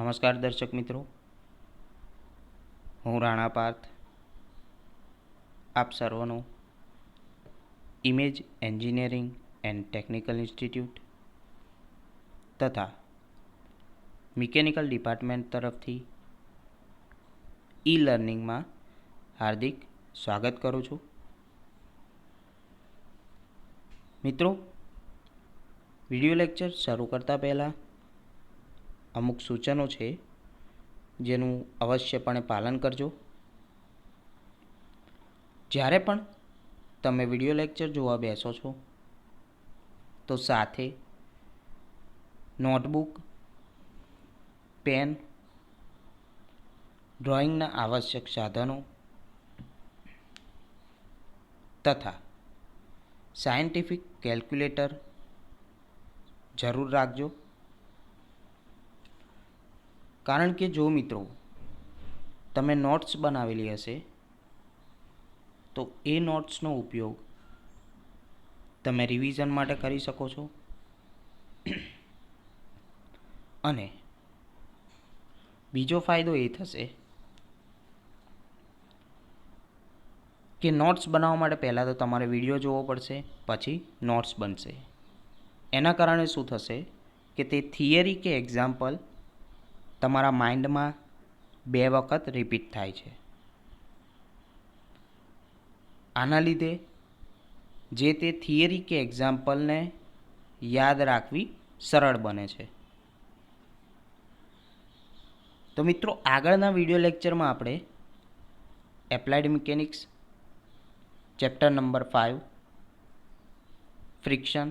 નમસ્કાર દર્શક મિત્રો, હું રાણા પાર્થ આપ સર્વનું image engineering and technical institute તથા મિકેનિકલ ડિપાર્ટમેન્ટ તરફથી ઈ લર્નિંગમાં હાર્દિક સ્વાગત કરું છું. મિત્રો, વિડિયો લેક્ચર શરૂ કરતાં પહેલાં અમુક સૂચનો છે જેનું અવશ્યપણે પાલન કરજો. જ્યારે પણ તમે વિડિયો લેક્ચર જોવા બેસો છો તો સાથે નોટબુક, પેન, ડ્રોઈંગના આવશ્યક સાધનો તથા સાયન્ટિફિક કેલ્ક્યુલેટર જરૂર રાખજો. કારણ કે જો મિત્રો તમે નોટ્સ બનાવેલી હશે તો એ નોટ્સનો ઉપયોગ તમે રિવિઝન માટે કરી શકો છો અને બીજો ફાયદો એ થશે કે નોટ્સ બનાવવા માટે પહેલાં તો તમારે વિડીયો જોવો પડશે, પછી નોટ્સ બનશે. એના કારણે શું થશે કે તે થિયરી કે એક્ઝામ્પલ તમારા માઇન્ડમાં 2 વખત રિપીટ થાય છે. આના લીધે જે તે થિયરી કે એક્ઝામ્પલને યાદ રાખવી સરળ બને છે. તો મિત્રો, આગળના વિડિયો લેક્ચરમાં આપણે applied mechanics chapter number 5 friction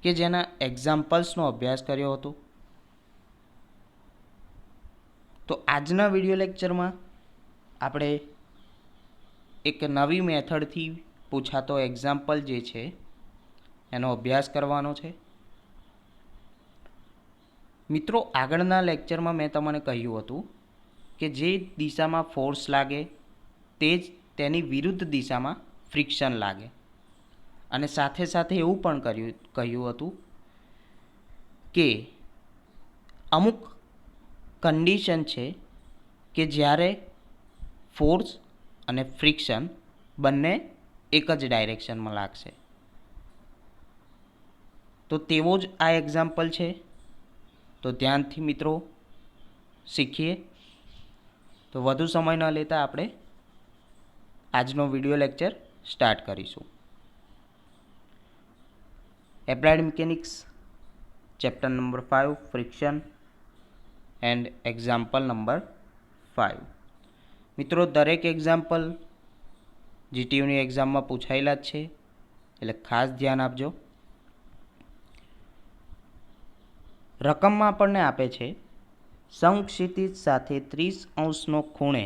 કે જેના એક્ઝામ્પલ્સનો અભ્યાસ કર્યો હતો. તો આજના વિડિયો લેક્ચરમાં આપણે એક નવી મેથડથી પૂછાતો એક્ઝામ્પલ જે છે એનો અભ્યાસ કરવાનો છે. મિત્રો, આગળના લેક્ચરમાં મેં તમને કહ્યું હતું કે જે દિશામાં ફોર્સ લાગે તે જ તેની વિરુદ્ધ દિશામાં ફ્રિક્શન લાગે, અને સાથે સાથે એવું પણ કહ્યું હતું કે અમુક કન્ડિશન છે કે જ્યારે ફોર્સ અને ફ્રિક્શન બંને એક જ ડાયરેક્શનમાં લાગશે. તો તેવો જ આ એક્ઝામ્પલ છે. તો ધ્યાનથી મિત્રો શીખીએ. તો વધુ સમય ન લેતા આપણે આજનો વિડિયો લેક્ચર સ્ટાર્ટ કરીશું. Applied mechanics chapter number 5 friction and example number 5. મિત્રો, દરેક એક્ઝામ્પલ જીટીયુની એક્ઝામમાં પૂછાયેલા જ છે, એટલે ખાસ ધ્યાન આપજો. રકમમાં આપણને આપે છે સમક્ષિતિજ સાથે 30° ખૂણે,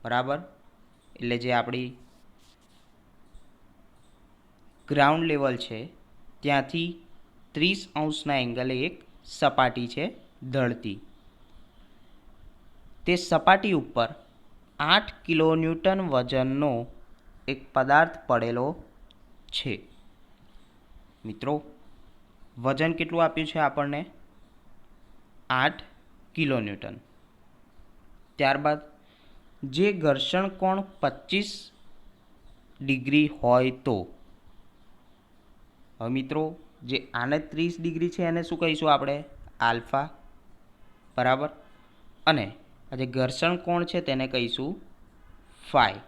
બરાબર, એટલે જે આપણી ગ્રાઉન્ડ લેવલ છે ત્યાંથી 30°ના એંગલે એક સપાટી છે ઢળતી. તે સપાટી ઉપર 8 કિલોન્યૂટન વજનનો એક પદાર્થ પડેલો છે. મિત્રો, વજન કેટલું આપ્યું છે આપણને? 8 કિલોન્યૂટન. ત્યારબાદ જે ઘર્ષણ કોણ 25° હોય તો, હવે મિત્રો જે આને 30° છે એને શું કહીશું આપણે? આલ્ફા, બરાબર, અને આ જે ઘર્ષણ કોણ છે તેને કહીશું ફાઈ.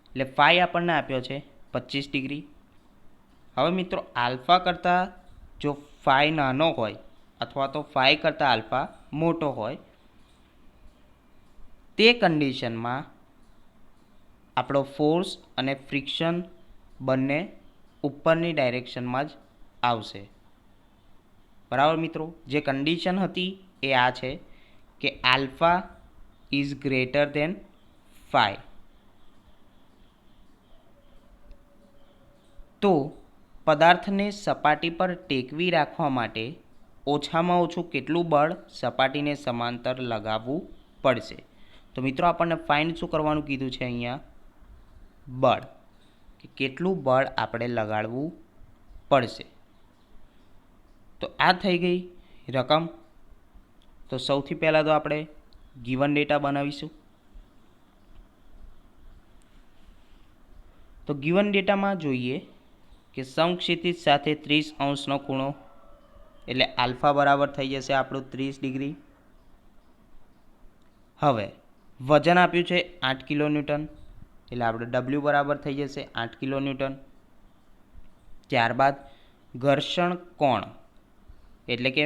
એટલે ફાઈ આપણને આપ્યો છે 25°. હવે મિત્રો, આલ્ફા કરતાં જો ફાઈ નાનો હોય અથવા તો ફાઈ કરતાં આલ્ફા મોટો હોય, તે કન્ડિશનમાં આપણો ફોર્સ અને ફ્રિક્શન બંને ઉપરની ડાયરેક્શનમાં જ આવશે. બરાબર મિત્રો, જે કન્ડિશન હતી એ આ છે કે alpha is greater than phi. તો પદાર્થને સપાટી પર ટેકવી રાખવા માટે ઓછામાં ઓછું કેટલું બળ સપાટીને સમાંતર લગાવવું પડશે? તો મિત્રો, આપણને ફાઇન્ડ શું કરવાનું કીધું છે અહીંયા? બળ, કે કેટલું બળ આપણે લગાડવું પડશે. તો આ થઈ ગઈ રકમ. તો સૌથી પહેલાં તો આપણે ગિવન ડેટા બનાવીશું. તો ગિવન ડેટામાં જોઈએ કે સમક્ષિતિજ સાથે 30° ખૂણો એટલે આલ્ફા બરાબર થઈ જશે આપણું 30°. હવે વજન આપ્યું છે 8 કિલોન્યૂટન એટલે આપણે ડબલ્યુ બરાબર થઈ જશે 8 કિલોન્યૂટન. ત્યારબાદ ઘર્ષણ કોણ એટલે કે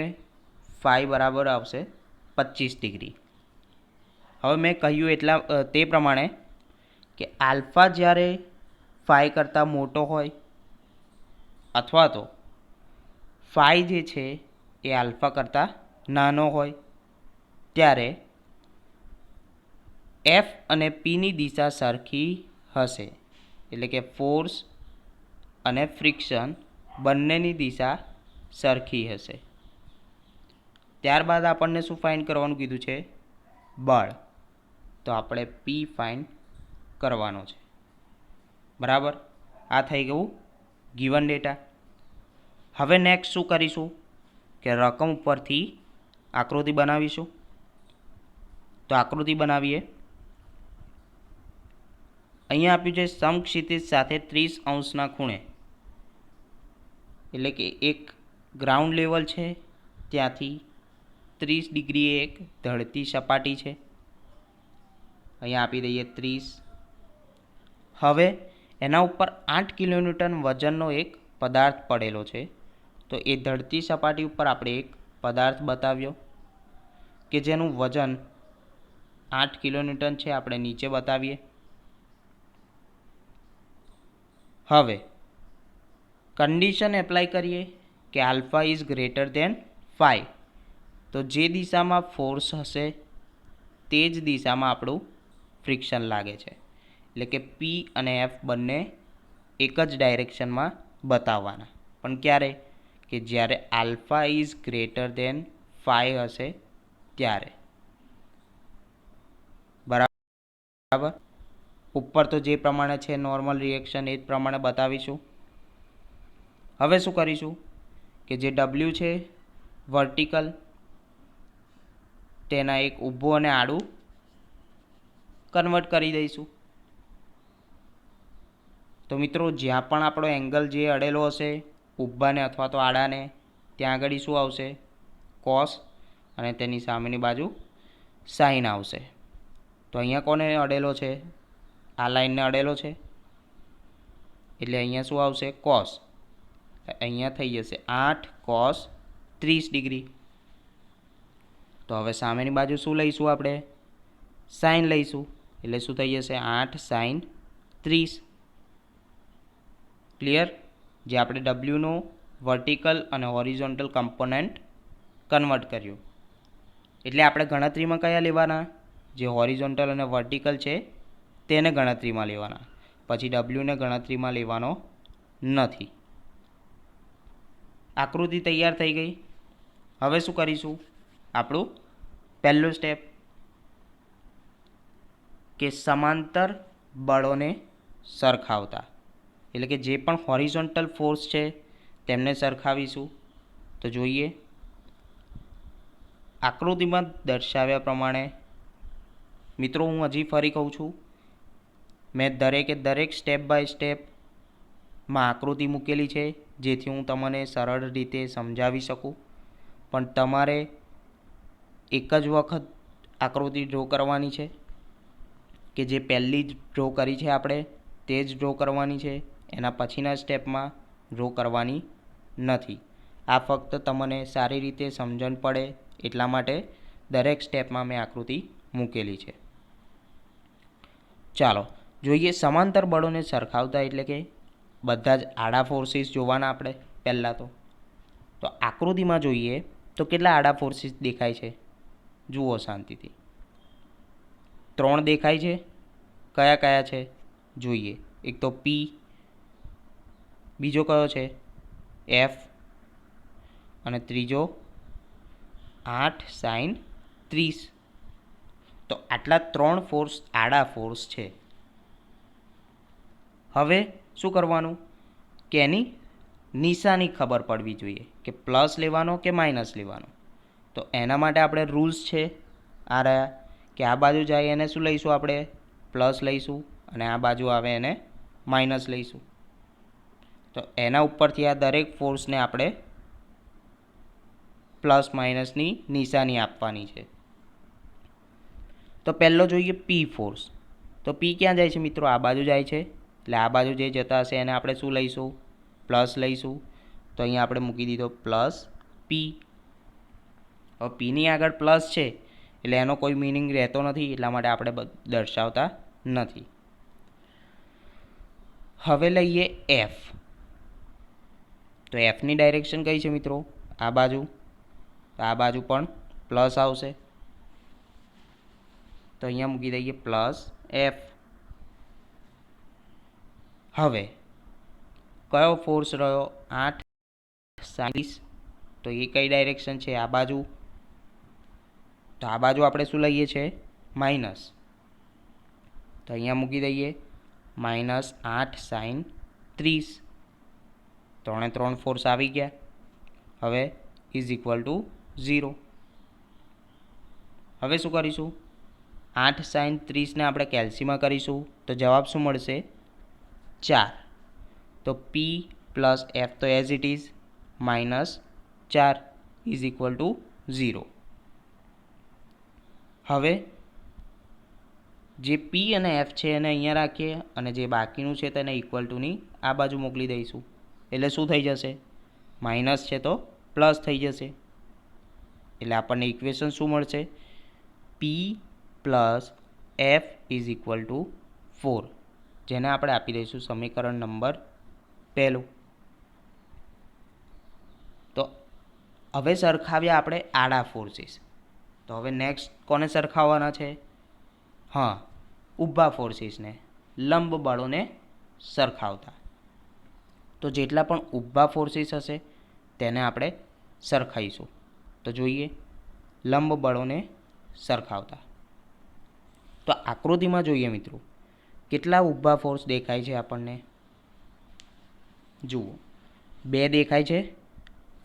ફાઈ બરાબર આવશે 25°. હવે મેં કહ્યું તે પ્રમાણે કે આલ્ફા જ્યારે ફાઈ કરતાં મોટો હોય અથવા તો ફાઈ જે છે એ આલ્ફા કરતાં નાનો હોય ત્યારે એફ અને પીની દિશા સરખી હશે. એટલે કે ફોર્સ અને ફ્રિક્શન બંનેની દિશા સરખી હશે. ત્યારબાદ આપણને શું ફાઇન્ડ કરવાનું કીધું છે? બળ. તો આપણે પી ફાઇન્ડ કરવાનો છે. બરાબર, આ થઈ ગયું ગિવન ડેટા. હવે નેક્સ્ટ શું કરીશું કે રકમ ઉપરથી આકૃતિ બનાવીશું. તો આકૃતિ બનાવીએ. અહીંયા આપ્યું છે સમક્ષિતિજ સાથે 30° ખૂણે એટલે કે એક ગ્રાઉન્ડ લેવલ છે ત્યાંથી 30° એક ઢળતી સપાટી છે. અહીંયા આપી દઈએ 30. હવે એના ઉપર 8 કિલોન્યૂટન વજનનો એક પદાર્થ પડેલો છે. તો એ ઢળતી સપાટી ઉપર આપણે એક પદાર્થ બતાવ્યો કે જેનું વજન 8 કિલોન્યૂટન છે. આપણે નીચે બતાવીએ. હવે કન્ડિશન એપ્લાય કરીએ કે આલ્ફા ઇઝ ગ્રેટર ધેન 5. તો જે દિશામાં ફોર્સ હશે તે જ દિશામાં આપણું ફ્રિક્શન લાગે છે. એટલે કે પી અને એફ બંને એક જ ડાયરેક્શનમાં બતાવવાના. પણ ક્યારે? કે જ્યારે આલ્ફા ઇઝ ગ્રેટર ધેન 5 હશે ત્યારે. બરાબર, ઉપર તો જે પ્રમાણે છે નોર્મલ રિએક્શન એ જ પ્રમાણે બતાવીશું. હવે શું કરીશું કે જે ડબલ્યુ છે વર્ટિકલ તેના એક ઊભું અને આડું કન્વર્ટ કરી દઈશું. તો મિત્રો જ્યાં પણ આપણો એંગલ જે અડેલો હશે ઊભાને અથવા તો આડાને ત્યાં આગળ શું આવશે? કોસ અને તેની સામેની બાજુ સાઇન આવશે. તો અહીંયા કોને અડેલો છે? આ લાઈનને અડેલો છે એટલે અહીંયા શું આવશે? કોસ. અહીંયા થઈ જશે 8 cos 30°. તો હવે સામેની બાજુ શું લઈશું આપણે? સાઇન લઈશું. એટલે શું થઈ જશે? 8 sin 30. ક્લિયર? જે આપણે ડબલ્યુનો વર્ટિકલ અને હોરિઝોન્ટલ કમ્પોનન્ટ કન્વર્ટ કર્યું. એટલે આપણે ગણતરીમાં કયા લેવાના? જે હોરિઝોન્ટલ અને વર્ટિકલ છે તેને ગણતરીમાં લેવાના. પછી ડબલ્યુને ગણતરીમાં લેવાનો નથી. આકૃતિ તૈયાર થઈ ગઈ. હવે શું કરીશું? આપણું પહેલું સ્ટેપ કે સમાંતર બળોને સરખાવતા. એટલે કે જે પણ હોરિઝોન્ટલ ફોર્સ છે તેમને સરખાવીશું. તો જોઈએ આકૃતિમાં દર્શાવ્યા પ્રમાણે. મિત્રો હું હજી ફરી કહું છું, મેં દરેક સ્ટેપ બાય સ્ટેપમાં આકૃતિ મૂકેલી છે જેથી હું તમને સરળ રીતે સમજાવી શકું. પણ તમારે એક જ વખત આકૃતિ ડ્રો કરવાની છે કે જે પહેલી જ ડ્રો કરી છે આપણે તે જ ડ્રો કરવાની છે. એના પછીના સ્ટેપમાં ડ્રો કરવાની નથી. આ ફક્ત તમને સારી રીતે સમજણ પડે એટલા માટે દરેક સ્ટેપમાં મેં આકૃતિ મૂકેલી છે. ચાલો જોઈએ સમાંતર બળોને સરખાવતા એટલે કે બધા જ આડા ફોર્સીસ જોવાના આપણે પહેલાં તો આકૃતિમાં જોઈએ તો કેટલા આડા ફોર્સીસ દેખાય છે? જુઓ શાંતિથી. 3 દેખાય છે. કયા કયા છે જોઈએ. એક તો પી, બીજો કયો છે? એફ, અને ત્રીજો 8 sin 30. તો આટલા 3 ફોર્સ આડા ફોર્સ છે. હવે શું કરવાનું કે એની નિશાની ખબર પડવી જોઈએ કે પ્લસ લેવાનો કે માઇનસ લેવાનો. તો એના માટે આપણે રૂલ્સ છે આ રહ્યા કે આ બાજુ જાય એને શું લઈશું આપણે પ્લસ લઈશું અને આ બાજુ આવે એને માઇનસ લઈશું. તો એના ઉપરથી આ દરેક ફોર્સને આપણે પ્લસ માઇનસની નિશાની આપવાની છે. તો પહેલો જોઈએ પી ફોર્સ. તો પી ક્યાં જાય છે મિત્રો? આ બાજુ જાય છે, એટલે આ બાજુ જે જતા હશે એને આપણે શું લઈશું? પ્લસ લઈશું. તો અહીંયા આપણે મૂકી દીધો પ્લસ પી. હવે પીની આગળ પ્લસ છે એટલે એનો કોઈ મિનિંગ રહેતો નથી, એટલા માટે આપણે દર્શાવતા નથી. હવે લઈએ એફ. તો એફની ડાયરેક્શન કઈ છે મિત્રો? આ બાજુ. તો આ બાજુ પણ પ્લસ આવશે, તો અહીંયા મૂકી દઈએ પ્લસ એફ. હવે કયો ફોર્સ રહ્યો? 8 તો એ કઈ ડાયરેક્શન છે? આ બાજુ. તો આ બાજુ આપણે શું લઈએ છીએ? માઇનસ. તો અહીંયા મૂકી દઈએ -8 sin 30. 3 ફોર્સ આવી ગયા. હવે ઇઝ ઇક્વલ ટુ 0. હવે શું કરીશું? 8 sin 30 ને આપણે કેલ્સીમાં કરીશું તો જવાબ શું મળશે? 4. તો P પ્લસ એફ તો as it is -4 is equal two 0. હવે જે P અને F છે એને અહીંયા રાખીએ અને જે બાકીનું છે તેને ઇક્વલ ટુની આ બાજુ મોકલી દઈશું. એટલે શું થઈ જશે? માઇનસ છે તો પ્લસ થઈ જશે. એટલે આપણને ઇક્વેશન શું મળશે? P plus F is equal to 4, જેને આપણે આપી દઈશું સમીકરણ નંબર 1. તો હવે સરખાવ્યા આપણે આડા ફોર્સીસ. તો હવે નેક્સ્ટ કોને સરખાવવાના છે? હા, ઊભા ફોર્સીસને, લંબ બળોને સરખાવતા. તો જેટલા પણ ઊભા ફોર્સીસ હશે તેને આપણે સરખાઈશું. તો જોઈએ લંબ બળોને સરખાવતા. તો આકૃતિમાં જોઈએ મિત્રો કેટલા ઊભા ફોર્સ દેખાય છે આપણને. જુઓ 2 દેખાય છે.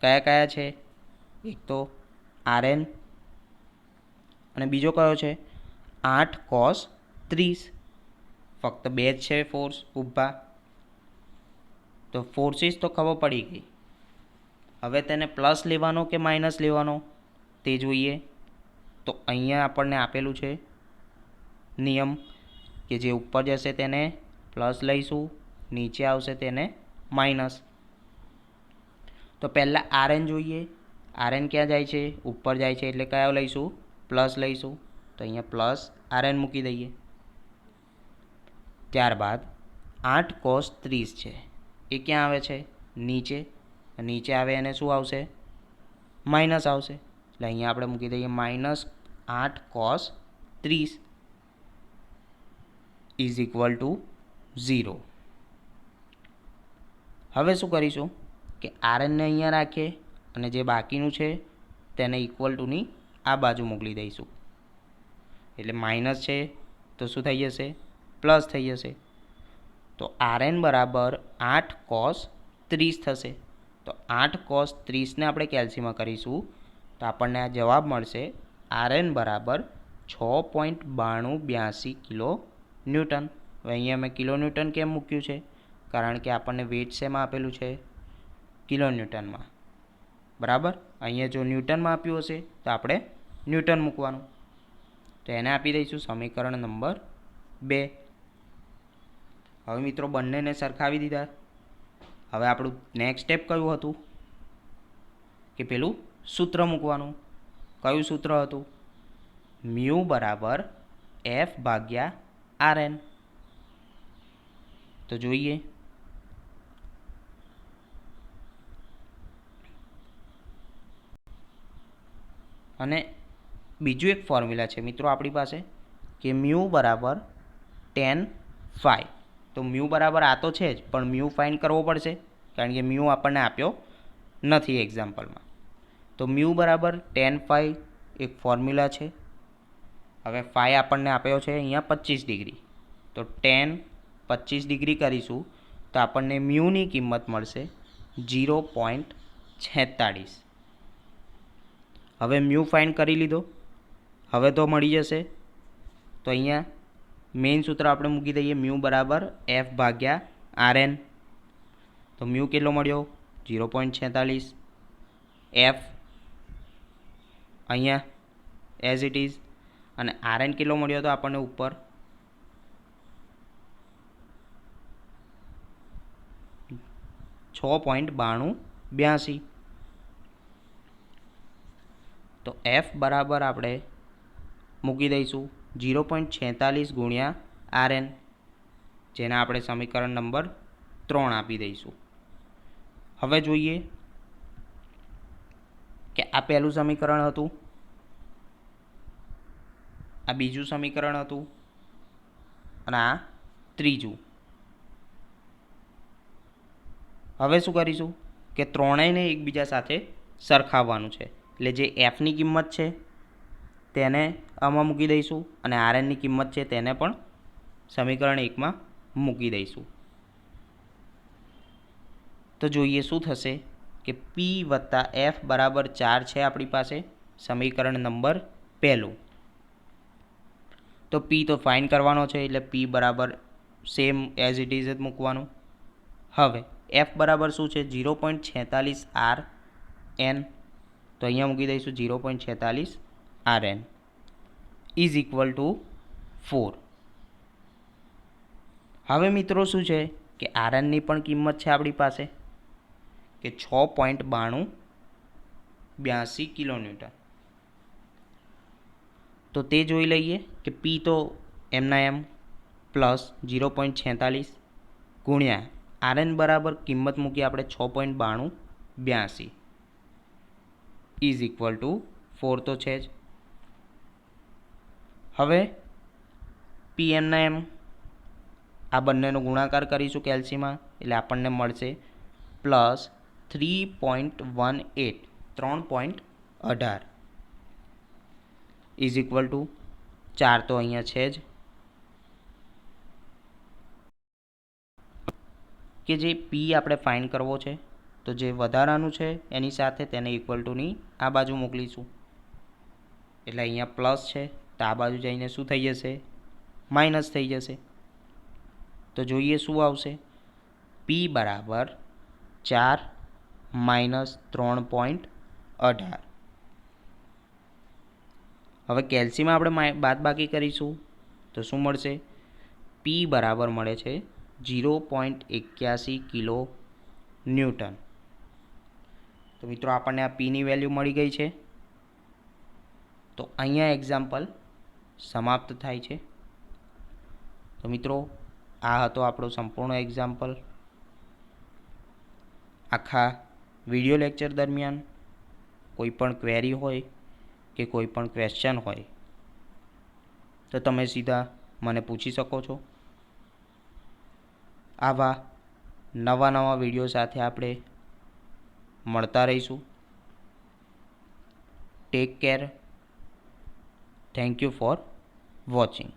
કયા કયા છે? એક તો Rn અને બીજો કયો છે? 8 cos 30. ફક્ત 2 જ છે ફોર્સ ઊભા. તો ફોર્સીસ તો ખબર પડી ગઈ. હવે તેને પ્લસ લેવાનો કે માઇનસ લેવાનો તે જોઈએ. તો અહીંયા આપણને આપેલું છે નિયમ કે જે ઉપર જશે તેને પ્લસ લઈશું, નીચે આવશે તેને માઇનસ. તો પહેલાં Rn જોઈએ. Rn ક્યાં જાય છે? ઉપર જાય છે, એટલે કયો લઈશું? પ્લસ લઈશું. તો અહીંયા પ્લસ Rn મૂકી દઈએ. ત્યારબાદ 8 cos 30 છે, એ ક્યાં આવે છે? નીચે. નીચે આવે એને શું આવશે? માઇનસ આવશે. એટલે અહીંયા આપણે મૂકી દઈએ -8 cos 30 ઇઝ ઇક્વલ ટુ 0. હવે શું કરીશું કે Rnને અહીંયા રાખીએ અને જે બાકીનું છે તેને ઇક્વલ ટુની આ બાજુ મોકલી દઈશું. એટલે માઇનસ છે તો શું થઈ જશે? પ્લસ થઈ જશે. તો Rn બરાબર 8 cos 30 થશે. તો 8 cos 30ને આપણે કેલ્સીમાં કરીશું તો આપણને આ જવાબ મળશે. Rn બરાબર 6.9282 કિલો ન્યૂટન. હવે અહીંયા મેં કિલો ન્યૂટન કેમ મૂક્યું છે? કારણ કે આપણને વેટ શેમાં આપેલું છે? કિલો ન્યૂટનમાં. બરાબર. અહીંયા જો ન્યૂટનમાં આપ્યું હશે તો આપણે ન્યૂટન મૂકવાનું. તો એને આપી દઈશું સમીકરણ નંબર 2. હવે મિત્રો બંનેને સરખાવી દીધા. હવે આપણું નેક્સ્ટ સ્ટેપ કયું હતું? કે પેલું સૂત્ર મૂકવાનું. કયું સૂત્ર હતું? મ્યુ બરાબર એફ ભાગ્યા Rn. તો જોઈએ. અને બીજું એક ફોર્મ્યુલા છે મિત્રો આપણી પાસે કે મ્યુ બરાબર tan phi. તો મ્યુ બરાબર આ તો છે જ, પણ મ્યુ ફાઇન્ડ કરવો પડશે કારણ કે મ્યુ આપણને આપ્યો નથી એક્ઝામ્પલમાં. તો મ્યુ બરાબર tan phi એક ફોર્મ્યુલા છે. હવે phi આપણને આપ્યો છે અહીંયા 25 ડિગ્રી. તો tan 25 ડિગ્રી કરીશું તો આપણને મ્યુની કિંમત મળશે 0.46. હવે મ્યુ ફાઇન્ડ કરી લીધો. હવે તો મળી જશે. તો અહીંયા મેઇન સૂત્ર આપણે મૂકી દઈએ, મ્યુ બરાબર એફ ભાગ્યા આરએન. તો મ્યુ કેટલો મળ્યો? 0.46. એફ અહીંયા એઝ ઇટ ઇઝ, અને આરએન કેટલો મળ્યો હતો આપણને ઉપર? 6.9282. તો એફ બરાબર આપણે મૂકી દઈશું 0.46 ગુણ્યા આરએન, જેને આપણે સમીકરણ નંબર 3 આપી દઈશું. હવે જોઈએ કે આ પહેલું સમીકરણ હતું, આ બીજું સમીકરણ હતું, અને આ ત્રીજું. હવે શું કરીશું કે ત્રણેયને એકબીજા સાથે સરખાવવાનું છે. એટલે જે એફની કિંમત છે તેને આમાં મૂકી દઈશું, અને આરએનની કિંમત છે તેને પણ સમીકરણ 1માં મૂકી દઈશું. તો જોઈએ શું થશે કે પી વત્તા એફ બરાબર 4 છે આપણી પાસે, સમીકરણ નંબર પહેલું. તો પી તો ફાઇન્ડ કરવાનો છે, એટલે પી બરાબર સેમ એઝ ઇટ ઇઝ જ મૂકવાનું. હવે એફ બરાબર શું છે? 0.46 આર એન. તો અહીંયા મૂકી દઈશું 0.46 R N is equal to 4. હવે મિત્રો શું છે કે આર એનની પણ કિંમત છે આપણી પાસે કે 6.9282 કિલોન્યુટન. તો તે જોઈ લઈએ કે પી તો એમના એમ પ્લસ 0.46 ગુણ્યા આરએન બરાબર કિંમત મૂકી આપણે 6.9282 ઇઝ ઇક્વલ ટુ 4 તો છે જ. હવે પી એમના એમ આ બંનેનો ગુણાકાર કરીશું કેલ્સીમાં, એટલે આપણને મળશે પ્લસ 3.18 ઇઝ ઇક્વલ ટુ 4 તો અહીંયા છે જ. કે જે પી આપણે ફાઇન્ડ કરવો છે, તો જે વધારાનું છે એની સાથે તેને ઇક્વલ ટુની આ બાજુ મોકલીશું. એટલે અહીંયા પ્લસ છે તો આ બાજુ જઈને શું થઈ જશે? માઇનસ થઈ જશે. તો જોઈએ શું આવશે? પી બરાબર 4 માઇનસ 3.18. હવે કેલ્સીમાં આપણે બાદબાકી કરીશું તો શું મળશે? પી બરાબર મળે છે 0.81 કિલો ન્યૂટન. તો મિત્રો આપણને આ પીની વેલ્યુ મળી ગઈ છે. તો અહીંયા એક્ઝામ્પલ સમાપ્ત થાય છે. તો મિત્રો આ હતો આપણો સંપૂર્ણ એક્ઝામ્પલ. આખા વિડિયો લેક્ચર દરમિયાન કોઈ પણ ક્વેરી હોય કે કોઈ પણ ક્વેશ્ચન હોય તો તમે સીધા મને પૂછી શકો છો. આવા નવા વિડીયો સાથે આપણે મળતા રહીશું. Take care. Thank you for watching.